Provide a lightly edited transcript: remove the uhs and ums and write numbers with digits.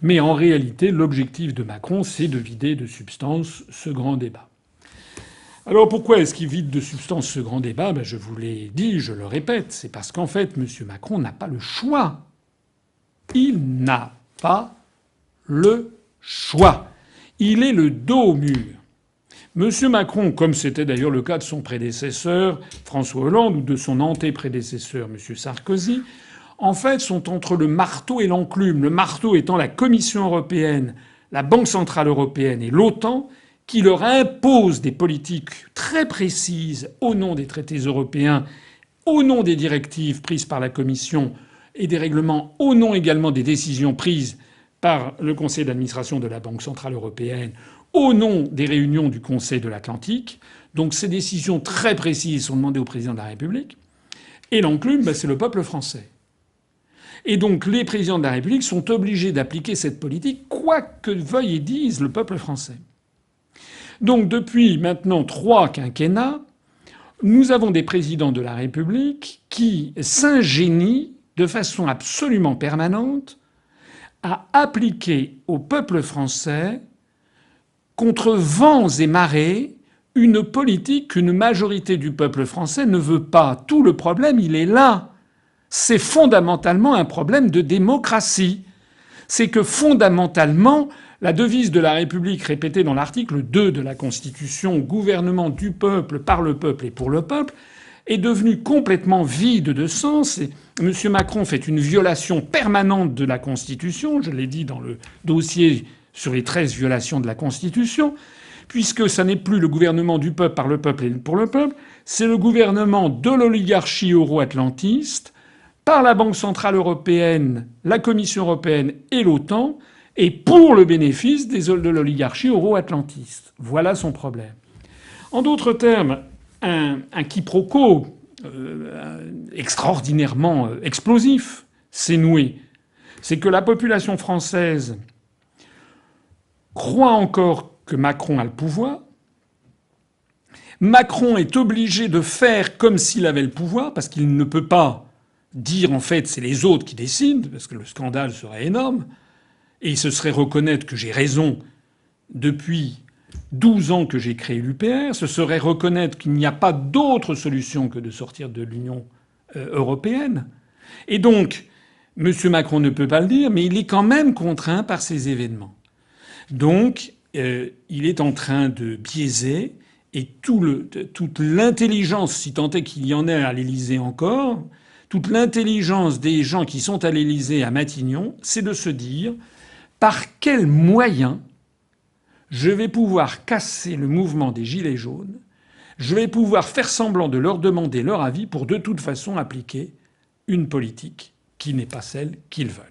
Mais en réalité, l'objectif de Macron, c'est de vider de substance ce grand débat. Alors pourquoi est-ce qu'il vide de substance ce grand débat? Je vous l'ai dit, je le répète, c'est parce qu'en fait, M. Macron n'a pas le choix. Il n'a pas le choix. Il est le dos au mur. M. Macron, comme c'était d'ailleurs le cas de son prédécesseur François Hollande ou de son antéprédécesseur M. Sarkozy, en fait, sont entre le marteau et l'enclume. Le marteau étant la Commission européenne, la Banque centrale européenne et l'OTAN, qui leur imposent des politiques très précises au nom des traités européens, au nom des directives prises par la Commission et des règlements, au nom également des décisions prises par le conseil d'administration de la Banque centrale européenne, au nom des réunions du Conseil de l'Atlantique. Donc ces décisions très précises sont demandées au président de la République. Et l'enclume, c'est le peuple français. Et donc les présidents de la République sont obligés d'appliquer cette politique, quoi que veuille et dise le peuple français. Donc depuis maintenant 3 quinquennats, nous avons des présidents de la République qui s'ingénient de façon absolument permanente à appliquer au peuple français, contre vents et marées, une politique qu'une majorité du peuple français ne veut pas. Tout le problème, il est là. C'est fondamentalement un problème de démocratie. C'est que fondamentalement, la devise de la République répétée dans l'article 2 de la Constitution, gouvernement du peuple, par le peuple et pour le peuple, est devenue complètement vide de sens. Et M. Macron fait une violation permanente de la Constitution, je l'ai dit dans le dossier sur les 13 violations de la Constitution, puisque ça n'est plus le gouvernement du peuple, par le peuple et pour le peuple, c'est le gouvernement de l'oligarchie euro-atlantiste, par la Banque centrale européenne, la Commission européenne et l'OTAN, et pour le bénéfice de l'oligarchie euro-atlantiste. Voilà son problème. En d'autres termes, un quiproquo extraordinairement explosif s'est noué. C'est que la population française croit encore que Macron a le pouvoir. Macron est obligé de faire comme s'il avait le pouvoir, parce qu'il ne peut pas dire en fait c'est les autres qui décident, parce que le scandale serait énorme, et ce serait reconnaître que j'ai raison depuis 12 ans que j'ai créé l'UPR, ce serait reconnaître qu'il n'y a pas d'autre solution que de sortir de l'Union européenne. Et donc, M. Macron ne peut pas le dire, mais il est quand même contraint par ces événements. Donc, il est en train de biaiser, et toute l'intelligence, si tant est qu'il y en ait à l'Élysée encore, toute l'intelligence des gens qui sont à l'Élysée, à Matignon, c'est de se dire par quels moyens je vais pouvoir casser le mouvement des Gilets jaunes, je vais pouvoir faire semblant de leur demander leur avis pour de toute façon appliquer une politique qui n'est pas celle qu'ils veulent.